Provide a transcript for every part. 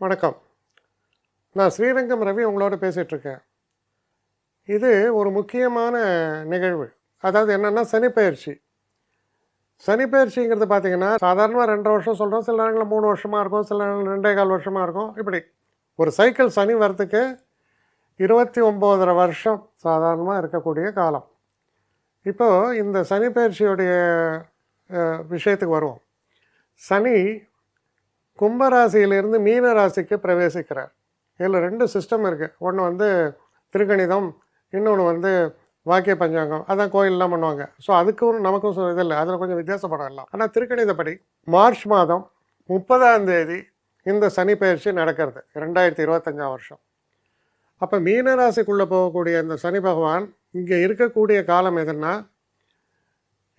வணக்கம். நான் ஸ்ரீரங்கம் ரவி உங்களோட பேசிகிட்ருக்கேன். இது ஒரு முக்கியமான நிகழ்வு. அதாவது என்னென்னா சனிப்பெயர்ச்சி. சனிப்பெயர்ச்சிங்கிறது பார்த்திங்கன்னா சாதாரணமாக 2 வருஷம் சொல்கிறோம், சில நேரங்களில் 3 வருஷமாக இருக்கும், சில நேரங்கள் 2.25 வருஷமாக இருக்கும். இப்படி ஒரு சைக்கிள் சனி வரத்துக்கு 29.5 வருஷம் சாதாரணமாக இருக்கக்கூடிய காலம். இப்போது இந்த சனிப்பெயர்ச்சியுடைய விஷயத்துக்கு வருவோம். சனி கும்பராசியிலிருந்து மீன ராசிக்கு பிரவேசிக்கிறார். இதில் 2 சிஸ்டம் இருக்குது. ஒன்று திருக்கணிதம், இன்னொன்று வாக்கிய பஞ்சாங்கம். அதான் கோயிலெலாம் பண்ணுவாங்க. ஸோ அதுக்கும் நமக்கும் இது இல்லை, அதில் கொஞ்சம் வித்தியாசப்படம் எல்லாம். ஆனால் திருக்கணிதப்படி மார்ச் மாதம் 30ஆம் தேதி இந்த சனி பயிற்சி நடக்கிறது 2025 வருஷம். அப்போ மீன ராசிக்குள்ளே போகக்கூடிய இந்த சனி பகவான் இங்கே இருக்கக்கூடிய காலம் எதுன்னா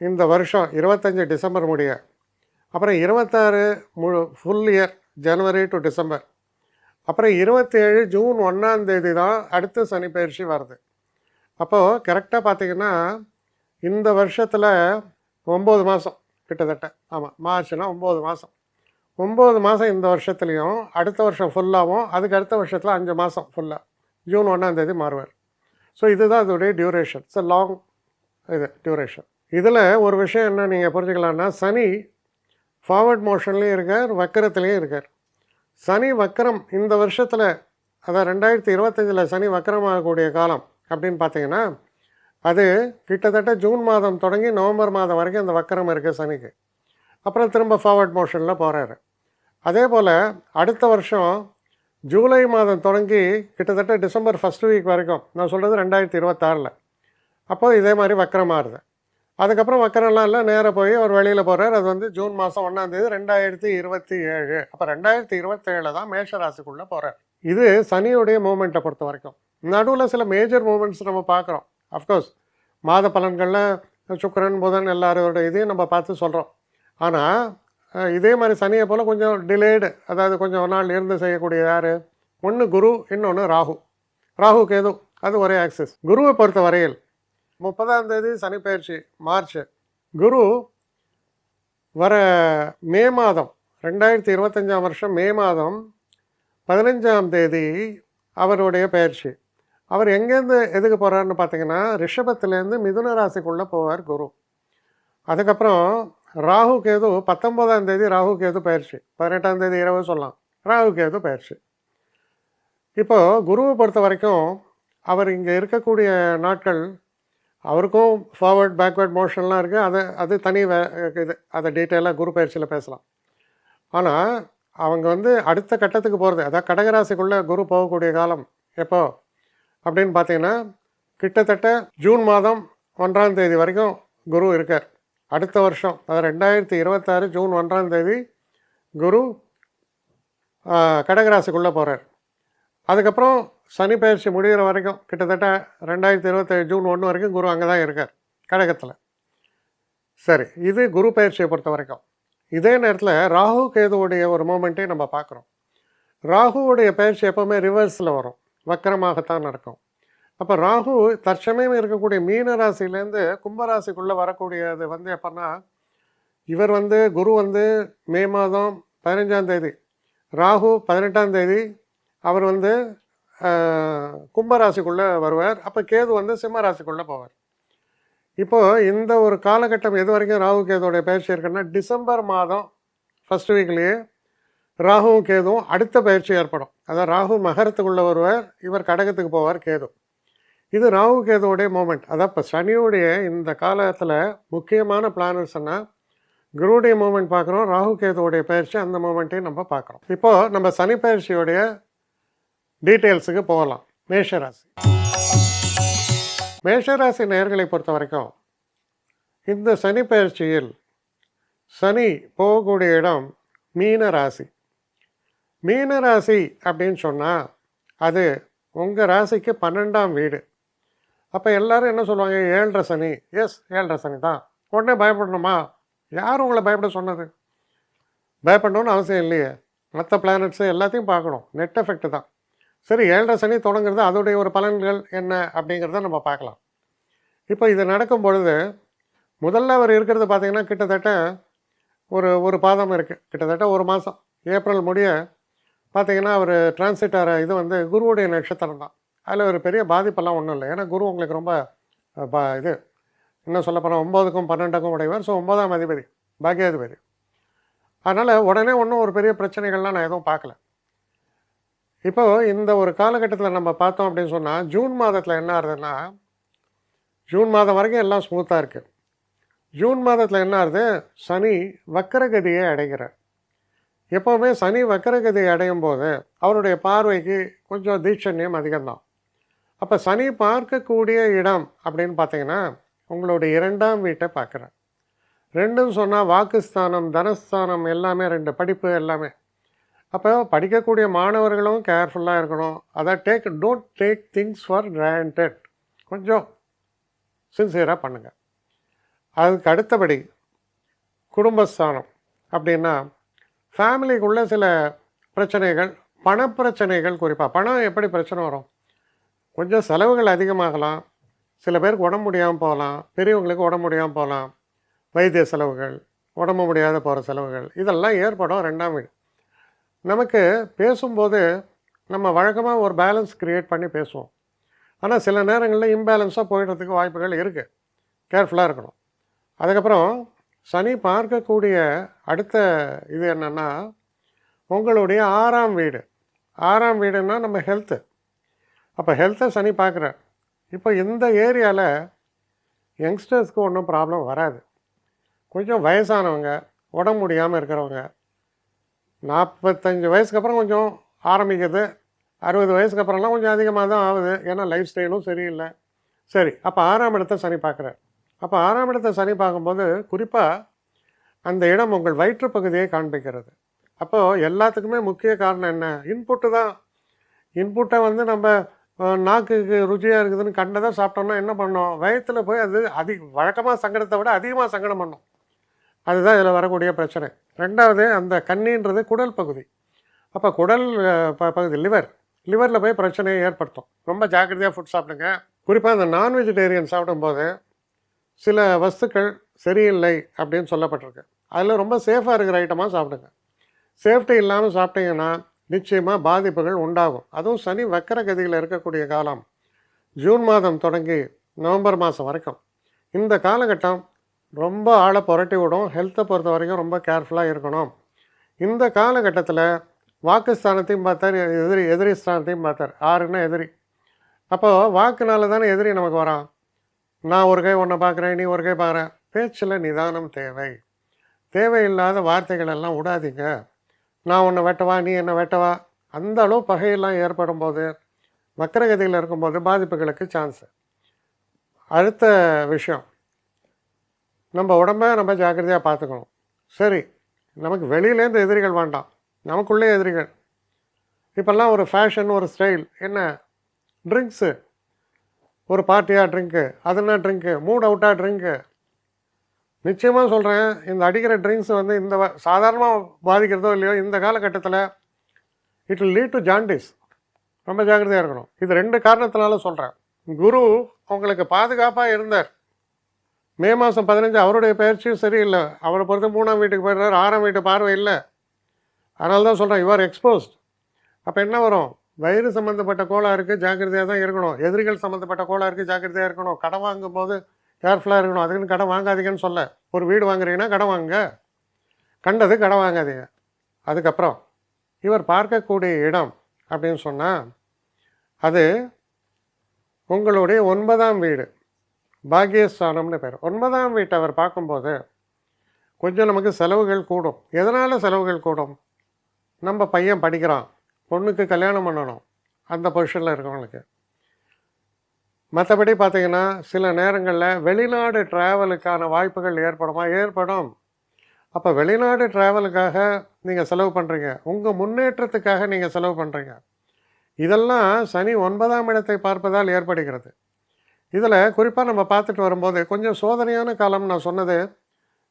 இந்த வருஷம் 25 டிசம்பர் முடிய, அப்புறம் 26 full year January to December, அப்புறம் 27 ஜூன் 1ஆம் தேதி தான் அடுத்த சனி பயிற்சி வருது. அப்போது கரெக்டாக பார்த்திங்கன்னா இந்த வருஷத்தில் 9 மாதம் கிட்டத்தட்ட. ஆமாம், மார்ச்னா 9 மாதம். 9 மாதம் இந்த வருஷத்துலேயும், அடுத்த வருஷம் ஃபுல்லாகவும், அதுக்கு அடுத்த வருஷத்தில் 5 மாதம் ஃபுல்லாக ஜூன் 1ஆம் தேதி மாறுவார். ஸோ இதுதான் அதோடைய டியூரேஷன். It's long duration. இதில் ஒரு விஷயம் என்ன நீங்கள் புரிஞ்சுக்கலான்னா, சனி ஃபார்வர்ட் மோஷன்லேயும் இருக்கார், வக்கரத்துலேயும் இருக்கார். சனி வக்கரம் இந்த வருஷத்தில், அதான் 2025 சனி வக்கரமாகக்கூடிய காலம் அப்படின்னு பார்த்தீங்கன்னா அது கிட்டத்தட்ட ஜூன் மாதம் தொடங்கி நவம்பர் மாதம் வரைக்கும் அந்த வக்கரம் இருக்குது சனிக்கு. அப்புறம் திரும்ப ஃபார்வர்ட் மோஷனில் போகிறாரு. அதே போல் அடுத்த வருஷம் ஜூலை மாதம் தொடங்கி கிட்டத்தட்ட டிசம்பர் ஃபஸ்ட் வீக் வரைக்கும், நான் சொல்கிறது 2026, அப்போது இதே மாதிரி வக்கரம் மாறுது. அதுக்கப்புறம் வக்கரம்லாம் இல்லை, நேராக போய் அவர் வெளியில் போகிறார். அது ஜூன் மாதம் 1ஆம் தேதி 2027. அப்போ 2027 தான் மேஷ ராசிக்குள்ளே போகிறார். இது சனியுடைய மூமெண்ட்டை பொறுத்த வரைக்கும். நடுவில் சில மேஜர் மூமெண்ட்ஸ் நம்ம பார்க்குறோம். அஃப்கோர்ஸ் மாத பலன்களில் சுக்கிரன் புதன் எல்லாரோட இதையும் நம்ம பார்த்து சொல்கிறோம். ஆனால் இதே மாதிரி சனியை போல் கொஞ்சம் டிலேடு, அதாவது கொஞ்சம் ஒரு நாள் இருந்து செய்யக்கூடிய யார், ஒன்று குரு, இன்னொன்று ராகு. ராகு கேது அது ஒரே ஆக்சிஸ். குருவை பொறுத்த வரையில் 30ஆம் தேதி சனி பயிற்சி மார்ச். குரு வர மே மாதம் 2025 வருஷம் மே மாதம் 15ஆம் தேதி அவருடைய பயிற்சி. அவர் எங்கேருந்து எதுக்கு போகிறாருன்னு பார்த்தீங்கன்னா ரிஷபத்துலேருந்து மிதுன ராசிக்குள்ளே போவார் குரு. அதுக்கப்புறம் ராகு கேது 19ஆம் தேதி ராகு கேது பயிற்சி, 18ஆம் தேதி இரவு சொல்லலாம் ராகு கேது பயிற்சி. இப்போது குருவை பொறுத்த வரைக்கும் அவர் இங்கே இருக்கக்கூடிய நாட்கள் அவருக்கும் ஃபார்வர்ட் பேக்வேர்ட் மோஷன்லாம் இருக்குது. அது தனி இது, அதை டீட்டெயிலாக குரு பயிற்சியில் பேசலாம். ஆனால் அவங்க அடுத்த கட்டத்துக்கு போகிறது, அதாவது கடகராசிக்குள்ளே குரு போகக்கூடிய காலம் எப்போ அப்படின்னு பார்த்தீங்கன்னா கிட்டத்தட்ட ஜூன் மாதம் 1ஆம் தேதி வரைக்கும் குரு இருக்கார். அடுத்த வருஷம் அதாவது 2026 ஜூன் 1ஆம் தேதி குரு கடகராசிக்குள்ளே போகிறார். அதுக்கப்புறம் சனி பயிற்சி முடிகிற வரைக்கும் கிட்டத்தட்ட 2027 ஜூன் 1 வரைக்கும் குரு அங்கே தான் இருக்கார் கடகத்தில். சரி, இது குரு பயிற்சியை பொறுத்த வரைக்கும். இதே நேரத்தில் ராகு கேதுவுடைய ஒரு மூமெண்ட்டையும் நம்ம பார்க்குறோம். ராகுவுடைய பயிற்சி எப்போவுமே ரிவர்ஸில் வரும், வக்கரமாகத்தான் நடக்கும். அப்போ ராகு தற்சமயம் இருக்கக்கூடிய மீன ராசிலேருந்து கும்பராசிக்குள்ளே வரக்கூடியது எப்போன்னா, இவர் குரு மே மாதம் 15ஆம் தேதி, ராகு 18ஆம் தேதி அவர் கும்பராசிக்குள்ளே வருவார். அப்போ கேது சிம்ம ராசிக்குள்ளே போவார். இப்போது இந்த ஒரு காலகட்டம் எது வரைக்கும் ராகு கேதுவோடைய பயிற்சி இருக்குன்னா டிசம்பர் மாதம் ஃபஸ்ட் வீக்லேயே ராகுவும் கேதுவும் அடுத்த பயிற்சி ஏற்படும். அதாவது ராகு மகரத்துக்குள்ளே வருவார், இவர் கடகத்துக்கு போவார் கேது. இது ராகு கேதுவோடைய மூமெண்ட். அதான் இப்போ சனியுடைய இந்த காலத்தில் முக்கியமான பிளானர்ஸ்னால் குருவுடைய மூமெண்ட் பார்க்குறோம், ராகு கேதுவோடைய பயிற்சி அந்த மூமெண்ட்டையும் நம்ம பார்க்குறோம். இப்போது நம்ம சனி பயிற்சியோடைய டீட்டெயில்ஸுக்கு போகலாம். மேஷராசி. மேஷராசி நேயர்களை பொறுத்த வரைக்கும் இந்த சனி பயிற்சியில் சனி போகக்கூடிய இடம் மீன ராசி. மீன ராசி அப்படின்னு சொன்னால் அது உங்கள் ராசிக்கு 12ஆம் வீடு. அப்போ எல்லோரும் என்ன சொல்லுவாங்க, 7.5 சனி. எஸ், 7.5 சனி தான். உடனே பயப்படணுமா? யார் உங்களை பயப்பட சொன்னது? பயப்படணும்னு அவசியம் இல்லையே. மற்ற பிளானட்ஸு எல்லாத்தையும் பார்க்கணும், நெட் எஃபெக்ட் தான். சரி, 7.5 சனி தொடங்குறது, அதோடைய ஒரு பலன்கள் என்ன அப்படிங்கிறத நம்ம பார்க்கலாம். இப்போ இது நடக்கும் பொழுது முதல்ல அவர் இருக்கிறது பார்த்திங்கன்னா கிட்டத்தட்ட ஒரு பாதம் இருக்குது, கிட்டத்தட்ட ஒரு மாதம், ஏப்ரல் முடிய பார்த்தீங்கன்னா அவர் டிரான்சிட் ஆகிற இது வந்து குருவுடைய நட்சத்திரம் தான். அதில் ஒரு பெரிய பாதிப்பெல்லாம் ஒன்றும் இல்லை. ஏன்னா குரு உங்களுக்கு ரொம்ப இது இன்னும் சொல்ல போனால் 9க்கும் 12க்கும் உடையவர். ஸோ 9ஆம் அதிபதி, பாக்கியாதிபதி. அதனால் உடனே ஒன்றும் ஒரு பெரிய பிரச்சனைகள்லாம் நான் எதுவும் பார்க்கல. இப்போது இந்த ஒரு காலகட்டத்தில் நம்ம பார்த்தோம் அப்படின்னு சொன்னால், ஜூன் மாதத்தில் என்ன ஆகுதுன்னா, ஜூன் மாதம் வரைக்கும் எல்லாம் ஸ்மூத்தாக இருக்குது. ஜூன் மாதத்தில் என்ன ஆகுது, சனி வக்கரகதியை அடைகிறார். எப்போவுமே சனி வக்கரகதியை அடையும் போது அவருடைய பார்வைக்கு கொஞ்சம் தீட்சண்யம் அதிகம்தான். அப்போ சனி பார்க்கக்கூடிய இடம் அப்படின்னு பார்த்தீங்கன்னா உங்களுடைய 2ஆம் வீட்டை பார்க்குறேன். 2ன்னு சொன்னால் வாக்குஸ்தானம், தனஸ்தானம் எல்லாமே 2, படிப்பு எல்லாமே. அப்போ படிக்கக்கூடிய மாணவர்களும் கேர்ஃபுல்லாக இருக்கணும். அதை don't take things for granted. கொஞ்சம் சின்சியராக பண்ணுங்கள். அதுக்கு அடுத்தபடி குடும்பஸ்தானம் அப்படின்னா ஃபேமிலிக்குள்ளே சில பிரச்சனைகள், பணப்பிரச்சனைகள். குறிப்பாக பணம் எப்படி பிரச்சனை வரும், கொஞ்சம் செலவுகள் அதிகமாகலாம். சில பேருக்கு உடம்பு முடியாமல் போகலாம், பெரியவங்களுக்கு உடம்பு முடியாமல் போகலாம். வைத்திய செலவுகள், உடம்பு முடியாத போகிற செலவுகள், இதெல்லாம் ஏற்படும் 2ஆம் வீடு. நமக்கு பேசும்போது நம்ம வழக்கமாக ஒரு பேலன்ஸ் க்ரியேட் பண்ணி பேசுவோம். ஆனால் சில நேரங்களில் இம்பேலன்ஸாக போயிடுறதுக்கு வாய்ப்புகள் இருக்குது. கேர்ஃபுல்லாக இருக்கணும். அதுக்கப்புறம் சனி பார்க்கக்கூடிய அடுத்த இது என்னென்னா உங்களுடைய 6ஆம் வீடு. 6ஆம் வீடுன்னா நம்ம ஹெல்த்து. அப்போ ஹெல்த்தை சனி பார்க்குறார். இப்போ இந்த ஏரியாவில் யங்ஸ்டர்ஸ்க்கு ஒன்றும் ப்ராப்ளம் வராது. கொஞ்சம் வயசானவங்க, உடம்பு முடியாமல் இருக்கிறவங்க, 45 வயசுக்கு அப்புறம் கொஞ்சம் ஆரம்பிக்குது. 60 வயசுக்கு அப்புறம்லாம் கொஞ்சம் அதிகமாக தான் ஆகுது. ஏன்னா லைஃப் ஸ்டைலும் சரியில்லை. சரி, அப்போ 6ஆம் இடத்தை சனி பார்க்குறார். அப்போ 6ஆம் இடத்தை சனி பார்க்கும்போது குறிப்பாக அந்த இடம் உங்கள் வயிற்று பகுதியை காண்பிக்கிறது. அப்போது எல்லாத்துக்குமே முக்கிய காரணம் என்ன, இன்புட்டு தான். இன்புட்டை வந்து நம்ம நாக்குக்கு ருச்சியாக இருக்குதுன்னு கண்டதை சாப்பிட்டோம்னா என்ன பண்ணோம், வயிற்றில் போய் அது வழக்கமாக சங்கடத்தை விட அதிகமாக சங்கடம் பண்ணும். அதுதான் இதில் வரக்கூடிய பிரச்சனை. 2வது அந்த கண்ணின்றது குடல் பகுதி. அப்போ குடல் பகுதி லிவரில் போய் பிரச்சனையை ஏற்படுத்தும். ரொம்ப ஜாக்கிரதையாக ஃபுட் சாப்பிடுங்க. குறிப்பாக இந்த நான் வெஜிடேரியன் சாப்பிடும்போது சில வஸ்துக்கள் சரியில்லை அப்படின்னு சொல்லப்பட்டிருக்கு. அதில் ரொம்ப சேஃபாக இருக்கிற ஐட்டமாக சாப்பிடுங்க. சேஃப்டி இல்லாமல் சாப்பிட்டீங்கன்னா நிச்சயமாக பாதிப்புகள் உண்டாகும். அதுவும் சனி வக்கரகதியில் இருக்கக்கூடிய காலம் ஜூன் மாதம் தொடங்கி நவம்பர் மாதம் வரைக்கும். இந்த காலகட்டம் ரொம்ப ஆளை புரட்டி விடும். ஹெல்த்தை பொறுத்த வரைக்கும் ரொம்ப கேர்ஃபுல்லாக இருக்கணும். இந்த காலகட்டத்தில் வாக்குஸ்தானத்தையும் பார்த்தார், எதிரி ஸ்தானத்தையும் பார்த்தார். 6ன்னா எதிரி. அப்போது வாக்குனால தானே எதிரி நமக்கு வரான். நான் ஒரு கை ஒன்றை பார்க்குறேன், நீ ஒரு கை பார்க்குறேன். பேச்சில் நிதானம் தேவை. தேவையில்லாத வார்த்தைகள் எல்லாம் விடாதீங்க. நான் உன்னை வெட்டவா, நீ என்ன வெட்டவா, அந்த அளவு பகையெல்லாம் ஏற்படும் போது வக்கரகதியில் இருக்கும்போது பாதிப்புகளுக்கு சான்ஸு. அடுத்த விஷயம், நம்ம உடம்பை நம்ம ஜாக்கிரதையாக பார்த்துக்கணும். சரி, நமக்கு வெளியிலேருந்து எதிரிகள் வேண்டாம், நமக்குள்ளே எதிரிகள். இப்போல்லாம் ஒரு ஃபேஷன், ஒரு ஸ்டைல். என்ன ட்ரிங்க்ஸு, ஒரு பார்ட்டியாக ட்ரிங்க்கு, அதுனா ட்ரிங்க்கு, மூட் அவுட்டாக ட்ரிங்க்கு. நிச்சயமாக சொல்கிறேன், இந்த அடிக்கிற ட்ரிங்க்ஸ் வந்து இந்த சாதாரணமாக பாதிக்கிறதோ இல்லையோ, இந்த காலகட்டத்தில் it will lead to jaundice. ரொம்ப ஜாக்கிரதையாக இருக்கணும். இது 2 காரணத்தினால சொல்கிறேன். குரு உங்களுக்கு பாதுகாப்பாக இருந்தார். மே மாதம் 15 அவருடைய பயிற்சியும் சரியில்லை. அவரை பொறுத்த 3ஆம் வீட்டுக்கு போயிடுறாரு. 6ஆம் வீட்டு பார்வை இல்லை. அதனால தான் சொல்கிறேன், யூ ஆர் எக்ஸ்போஸ்ட். அப்போ என்ன வரும், வயிறு சம்மந்தப்பட்ட கோளாறுக்கு ஜாக்கிரதையாக தான் இருக்கணும். எதிரிகள் சம்மந்தப்பட்ட கோளாறுக்கு ஜாக்கிரதையாக இருக்கணும். கடன் வாங்கும் போது கேர்ஃபுல்லாக இருக்கணும். அதுக்குன்னு கடன் வாங்காதீங்கன்னு சொல்ல. ஒரு வீடு வாங்குறீங்கன்னா கடன் வாங்குங்க, கண்டது கடன் வாங்காதீங்க. அதுக்கப்புறம் இவர் பார்க்கக்கூடிய இடம் அப்படின்னு சொன்னால் அது உங்களுடைய 9ஆம் வீடு, பாக்கியஸ்தானம்னு பேர். 9ஆம் வீட்டை அவர் பார்க்கும்போது கொஞ்சம் நமக்கு செலவுகள் கூடும். எதனால் செலவுகள் கூடும், நம்ம பையன் படிக்கிறான், பொண்ணுக்கு கல்யாணம் பண்ணணும், அந்த பொசிஷனில் இருக்கவங்களுக்கு. மற்றபடி பார்த்திங்கன்னா சில நேரங்களில் வெளிநாடு ட்ராவலுக்கான வாய்ப்புகள் ஏற்படும். அப்போ வெளிநாடு ட்ராவலுக்காக நீங்கள் செலவு பண்ணுறீங்க, உங்கள் முன்னேற்றத்துக்காக நீங்கள் செலவு பண்ணுறீங்க. இதெல்லாம் சனி 9ஆம் இடத்தை பார்ப்பதால் ஏற்படுகிறது. இதில் குறிப்பாக நம்ம பார்த்துட்டு வரும்போது கொஞ்சம் சோதனையான காலம். நான் சொன்னது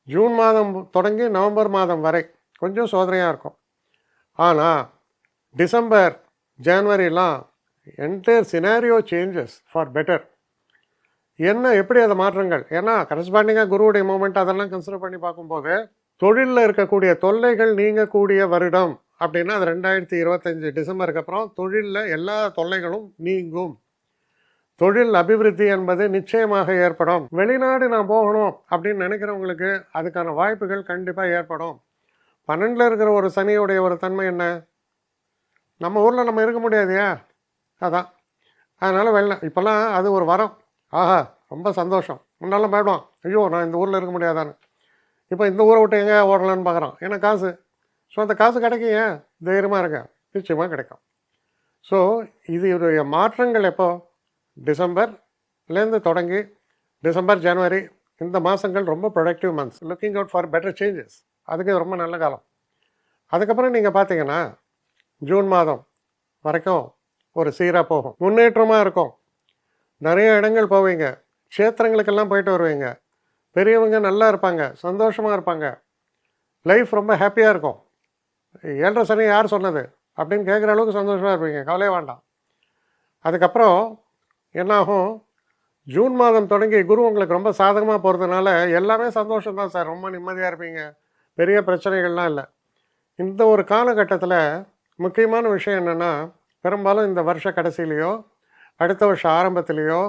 ஜூன் மாதம் தொடங்கி நவம்பர் மாதம் வரை கொஞ்சம் சோதனையாக இருக்கும். ஆனால் டிசம்பர், ஜனவரிலாம் entire scenario changes for better. என்ன எப்படி அதை மாற்றங்கள், ஏன்னா கரஸ்பாண்டிங்காக குருவுடைய மூமெண்ட் அதெல்லாம் கன்சிடர் பண்ணி பார்க்கும்போது தொழிலில் இருக்கக்கூடிய தொல்லைகள் நீங்கக்கூடிய வருடம் அப்படின்னா அது 2025 டிசம்பருக்கு அப்புறம் தொழிலில் எல்லா தொல்லைகளும் நீங்கும். தொழில் அபிவிருத்தி என்பது நிச்சயமாக ஏற்படும். வெளிநாடு நான் போகணும் அப்படின்னு நினைக்கிறவங்களுக்கு அதுக்கான வாய்ப்புகள் கண்டிப்பாக ஏற்படும். 12 இருக்கிற ஒரு சனியுடைய ஒரு தன்மை என்ன? நம்ம ஊரில் நம்ம இருக்க முடியாதையா? அதான். அதனால் இப்போல்லாம் அது ஒரு வரம். ஆஹா, ரொம்ப சந்தோஷம். முன்னாலும் பயப்படுவான், ஐயோ நான் இந்த ஊரில் இருக்க முடியாதான்னு. இப்போ இந்த ஊரை விட்டு எங்கே ஓடலான்னு பார்க்குறான். ஏன்னா காசு. ஸோ அந்த காசு கிடைக்கும், ஏன் தைரியமாக இருக்க, நிச்சயமாக கிடைக்கும். ஸோ இதுடைய மாற்றங்கள் எப்போ? டிசம்பர்லேருந்து தொடங்கி டிசம்பர், ஜனவரி இந்த மாதங்கள் ரொம்ப productive months, looking out for better changes. அதுக்கு ரொம்ப நல்ல காலம். அதுக்கப்புறம் நீங்கள் பார்த்தீங்கன்னா ஜூன் மாதம் வரைக்கும் ஒரு சீராக போகும், முன்னேற்றமாக இருக்கும். நிறைய இடங்கள் போவீங்க, க்ஷேத்திரங்களுக்கெல்லாம் போயிட்டு வருவீங்க. பெரியவங்க நல்லா இருப்பாங்க, சந்தோஷமாக இருப்பாங்க, லைஃப் ரொம்ப ஹாப்பியாக இருக்கும். 7.5 சனி யார் சொன்னது அப்படின்னு கேட்குற அளவுக்கு சந்தோஷமாக இருப்பீங்க, கவலையே வேண்டாம். அதுக்கப்புறம் என்னாகும்? ஜூன் மாதம் தொடங்கி குரு உங்களுக்கு ரொம்ப சாதகமாக போகிறதுனால எல்லாமே சந்தோஷம்தான் சார், ரொம்ப நிம்மதியாக இருப்பீங்க, பெரிய பிரச்சனைகள்லாம் இல்லை. இந்த ஒரு காலகட்டத்தில் முக்கியமான விஷயம் என்னென்னா, பெரும்பாலும் இந்த வருஷ கடைசியிலையோ அடுத்த வருஷம் ஆரம்பத்திலேயோ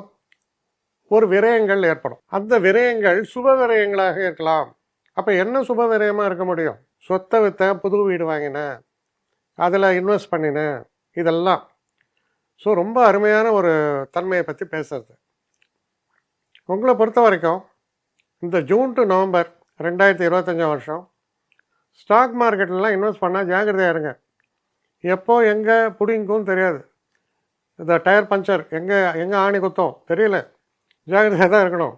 ஒரு விரயங்கள் ஏற்படும். அந்த விரயங்கள் சுப விரயங்களாக இருக்கலாம். அப்போ என்ன சுப விரயமாக இருக்க முடியும்? சொத்தை விற்றேன், புது வீடு வாங்கினேன், அதில் இன்வெஸ்ட் பண்ணினேன், இதெல்லாம். ஸோ ரொம்ப அருமையான ஒரு தன்மையை பற்றி பேசுறது. உங்களை பொறுத்த வரைக்கும் இந்த ஜூன் டு நவம்பர் 2025 வருஷம் ஸ்டாக் மார்க்கெட்லாம் இன்வெஸ்ட் பண்ணால் ஜாக்கிரதையாக இருங்க. எப்போ எங்கே பிடிங்கும் தெரியாது. இந்த டயர் பஞ்சர் எங்கே ஆணி குத்தம் தெரியல, ஜாக்கிரதையாக தான் இருக்கணும்.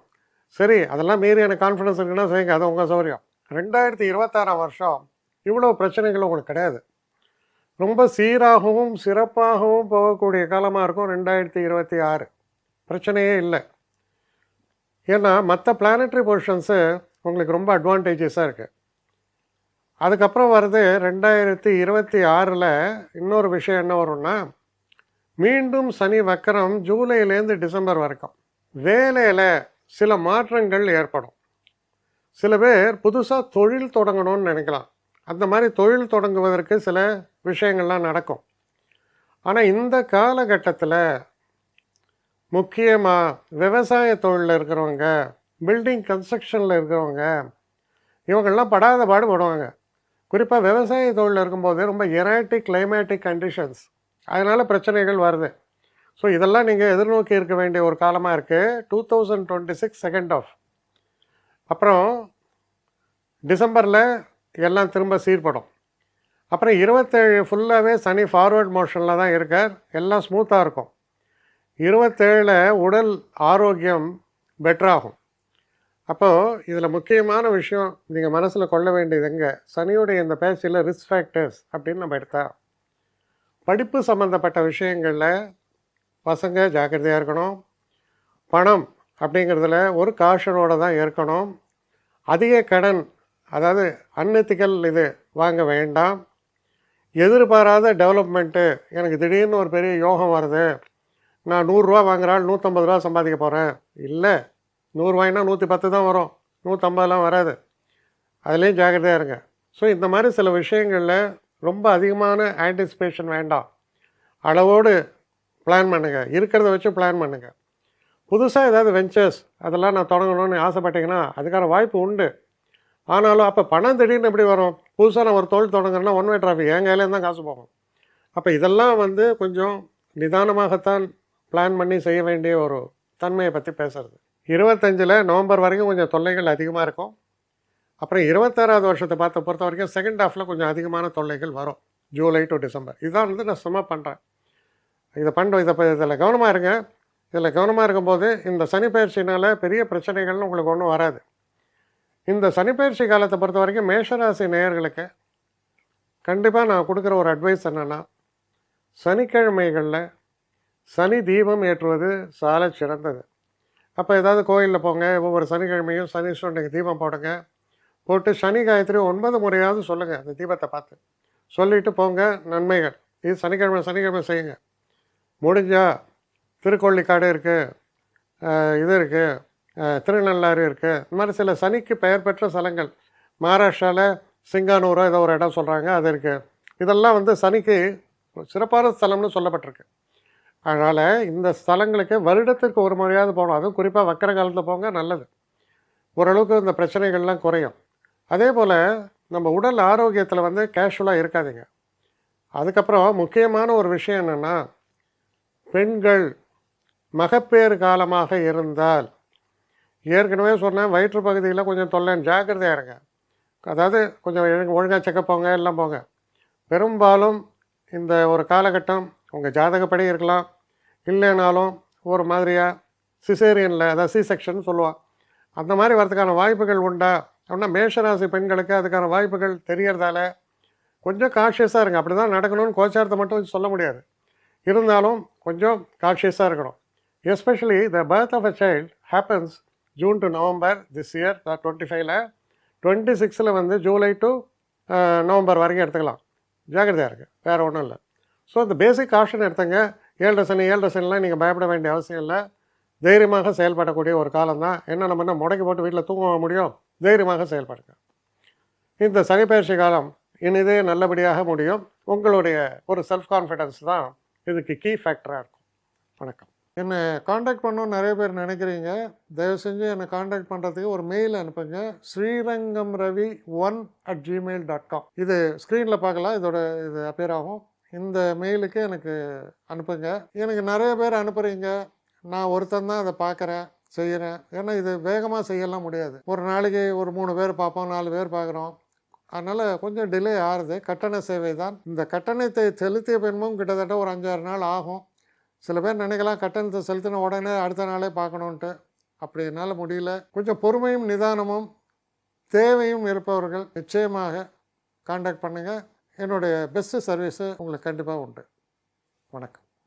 சரி, அதெல்லாம் மீறி எனக்கு கான்ஃபிடன்ஸ் இருக்குன்னா செய்யுங்க, அது உங்கள் சௌகரியம். 2026 வருஷம் இவ்வளோ பிரச்சனைகள் உங்களுக்கு கிடையாது. ரொம்ப சீராகவும் சிறப்பாகவும் போகக்கூடிய காலமாக இருக்கும் 2026. பிரச்சனையே இல்லை. ஏன்னா மற்ற பிளானட்ரி பொசிஷன்ஸு உங்களுக்கு ரொம்ப அட்வான்டேஜஸாக இருக்குது. அதுக்கப்புறம் வருது 2026 இன்னொரு விஷயம் என்ன வரும்னா, மீண்டும் சனி வக்கரம் ஜூலைலேருந்து டிசம்பர் வரைக்கும். வேலையில் சில மாற்றங்கள் ஏற்படும். சில பேர் புதுசாக தொழில் தொடங்கணும்னு நினைக்கலாம். அந்த மாதிரி தொழில் தொடங்குவதற்கு சில விஷயங்கள்லாம் நடக்கும். ஆனால் இந்த காலகட்டத்தில் முக்கியமாக விவசாய தொழிலில் இருக்கிறவங்க, பில்டிங் கன்ஸ்ட்ரக்ஷனில் இருக்கிறவங்க, இவங்கெல்லாம் படாத பாடுபடுவாங்க. குறிப்பாக விவசாய தொழிலில் இருக்கும்போது ரொம்ப எராட்டிக் கிளைமேட்டிக் கண்டிஷன்ஸ், அதனால் பிரச்சனைகள் வருது. ஸோ இதெல்லாம் நீங்கள் எதிர்நோக்கி இருக்க வேண்டிய ஒரு காலமாக இருக்குது. 2026 செகண்ட் ஆஃப். அப்புறம் டிசம்பரில் எல்லாம் திரும்ப சீர்படும். அப்புறம் 27 ஃபுல்லாகவே சனி ஃபார்வர்ட் மோஷனில் தான் இருக்கார், எல்லாம் ஸ்மூத்தாக இருக்கும். 27 உடல் ஆரோக்கியம் பெட்டராகும். அப்போது இதில் முக்கியமான விஷயம் நீங்கள் மனசில் கொள்ள வேண்டியது எங்கே, சனியுடைய இந்த பேச்சில் ரிஸ்க் ஃபேக்டர்ஸ் அப்படின்னு நம்ம எடுத்தா, படிப்பு சம்மந்தப்பட்ட விஷயங்களில் பசங்க ஜாக்கிரதையாக இருக்கணும். பணம் அப்படிங்கிறதுல ஒரு காஷனோடு தான் இருக்கணும். அதிக கடன், அதாவது அன்எத்திக்கல் இது வாங்க வேண்டாம். எதிர்பாராத டெவலப்மெண்ட்டு, எனக்கு திடீர்னு ஒரு பெரிய யோகம் வருது, நான் 100 ரூபா வாங்குறாள் 150 ரூபா சம்பாதிக்க போகிறேன், இல்லை 100 வாங்கினா 110 தான் வரும், 150லாம் வராது. அதுலேயும் ஜாக்கிரதையாக இருங்க. ஸோ இந்த மாதிரி சில விஷயங்களில் ரொம்ப அதிகமான ஆன்டிசிபேஷன் வேண்டாம். அளவோடு பிளான் பண்ணுங்கள், இருக்கிறத வச்சு பிளான் பண்ணுங்கள். புதுசாக ஏதாவது வெஞ்சர்ஸ் அதெல்லாம் நான் தொடங்கணும்னு ஆசைப்பட்டீங்கன்னா அதுக்கான வாய்ப்பு உண்டு. ஆனாலும் அப்போ பணம் திடீர்னு எப்படி வரும்? புதுசாக நான் ஒரு தொழில் தொடங்குறேன்னா ஒன் வே டிராஃபிக், என் கையிலேருந்து தான் காசு போகும். அப்போ இதெல்லாம் கொஞ்சம் நிதானமாகத்தான் பிளான் பண்ணி செய்ய வேண்டிய ஒரு தன்மையை பற்றி பேசுகிறது. 25 நவம்பர் வரைக்கும் கொஞ்சம் தொல்லைகள் அதிகமாக இருக்கும். அப்புறம் 26வது வருஷத்தை பொறுத்த வரைக்கும் செகண்ட் ஹாஃபில் கொஞ்சம் அதிகமான தொல்லைகள் வரும், ஜூலை டு டிசம்பர். இதுதான் நான் சும்மா பண்ணுறேன். இதில் கவனமாக இருங்க. இதில் கவனமாக இருக்கும்போது இந்த சனிப்பெயர்ச்சினால் பெரிய பிரச்சனைகள்னு உங்களுக்கு ஒன்றும் வராது. இந்த சனிப்பெயர்ச்சி காலத்தை பொறுத்த வரைக்கும் மேஷராசி நேயர்களுக்கு கண்டிப்பாக நான் கொடுக்குற ஒரு அட்வைஸ் என்னென்னா, சனிக்கிழமைகளில் சனி தீபம் ஏற்றுவது சால சிறந்தது. அப்போ ஏதாவது கோயிலில் போங்க, ஒவ்வொரு சனிக்கிழமையும் சனீஸ்வரனுக்கு தீபம் போடுங்க. போட்டு சனி காயத்ரி 9 முறையாவது சொல்லுங்கள், அந்த தீபத்தை பார்த்து சொல்லிவிட்டு போங்க. நன்மைகள். இது சனிக்கிழமை செய்யுங்க. முடிஞ்சால் திருக்கொள்ளிக்காடு இருக்குது, இது இருக்குது, திருநள்ளாறு இருக்குது, இந்த மாதிரி சில சனிக்கு பெயர் பெற்ற ஸ்தலங்கள் மகாராஷ்டிராவில் சிங்கானூரோ ஏதோ ஒரு இடம் சொல்கிறாங்க, அது இருக்குது. இதெல்லாம் வந்து சனிக்கு சிறப்பான ஸ்தலம்னு சொல்லப்பட்டிருக்கு. அதனால் இந்த ஸ்தலங்களுக்கு வருடத்திற்கு ஒரு முறையாவது போகணும். அதுவும் குறிப்பாக வக்கர காலத்தில் போங்க, நல்லது. ஓரளவுக்கு இந்த பிரச்சனைகள்லாம் குறையும். அதே போல் நம்ம உடல் ஆரோக்கியத்தில் வந்து கேஷுவலாக இருக்காதீங்க. அதுக்கப்புறம் முக்கியமான ஒரு விஷயம் என்னென்னா, பெண்கள் மகப்பேறு காலமாக இருந்தால், ஏற்கனவே சொன்னேன் வயிற்று பகுதியில் கொஞ்சம் தொல்லைன்னு, ஜாக்கிரதையாக இருங்க. அதாவது கொஞ்சம் ஒழுங்காக செக்கப் போங்க, எல்லாம் போங்க. பெரும்பாலும் இந்த ஒரு காலகட்டம் உங்கள் ஜாதகப்படி இருக்கலாம், இல்லைனாலும் ஒரு மாதிரியாக சிசேரியனில், அதாவது சி செக்ஷன் சொல்லுவாள், அந்த மாதிரி வரதுக்கான வாய்ப்புகள் உண்டா அப்படின்னா, மேஷராசி பெண்களுக்கு அதுக்கான வாய்ப்புகள் தெரியறதால கொஞ்சம் காஷியஸாக இருங்க. அப்படி தான் நடக்கணும்னு கோச்சாரத்தை மட்டும் சொல்ல முடியாது. இருந்தாலும் கொஞ்சம் காஷியஸாக இருக்கணும். Especially the birth of a child happens June to November this year 25ல், 26ல் வந்து ஜூலை டு நவம்பர் வரைக்கும் எடுத்துக்கலாம். ஜாக்கிரதையாக இருக்குது, வேறு ஒன்றும் இல்லை. ஸோ இந்த பேசிக் காஷன் எடுத்துங்க. 7 சனிலாம் நீங்கள் பயப்பட வேண்டிய அவசியம் இல்லை. தைரியமாக செயல்படக்கூடிய ஒரு காலம் தான். என்ன நம்ம என்ன முடக்கி போட்டு வீட்டில் தூங்க முடியும்? தைரியமாக செயல்படுங்க. இந்த சனிப்பெயர்ச்சி காலம் இனிதே நல்லபடியாக முடியும். உங்களுடைய ஒரு செல்ஃப் கான்ஃபிடன்ஸ் தான் இதுக்கு கீ ஃபேக்டராக இருக்கும். வணக்கம். என்னை காண்டாக்ட் பண்ணணும்னு நிறைய பேர் நினைக்கிறீங்க. தயவு செஞ்சு என்னை காண்டாக்ட் பண்ணுறதுக்கு ஒரு மெயில் அனுப்புங்க. srirangamravi1@gmail.com. இது ஸ்க்ரீனில் பார்க்கலாம், இது அப்பியர் ஆகும். இந்த மெயிலுக்கு எனக்கு அனுப்புங்க. எனக்கு நிறைய பேர் அனுப்புகிறீங்க. நான் ஒருத்தன் தான் அதை பார்க்குறேன், செய்கிறேன். ஏன்னா இது வேகமாக செய்யலாம் முடியாது. ஒரு நாளைக்கு ஒரு 3 பேர் பார்ப்போம், 4 பேர் பார்க்குறோம். அதனால் கொஞ்சம் டிலே ஆகுது. கட்டண சேவை தான். இந்த கட்டணத்தை செலுத்திய பின்பும் கிட்டத்தட்ட ஒரு 5-6 நாள் ஆகும். சில பேர் நினைக்கலாம் கட்டணத்தை செலுத்தின உடனே அடுத்த நாளே பார்க்கணுன்ட்டு. அப்படி என்னால் முடியல. கொஞ்சம் பொறுமையும் நிதானமும் தேவையும் இருப்பவர்கள் நிச்சயமாக காண்டாக்ட் பண்ணுங்கள். என்னுடைய பெஸ்ட்டு சர்வீஸு உங்களுக்கு கண்டிப்பாக உண்டு. வணக்கம்.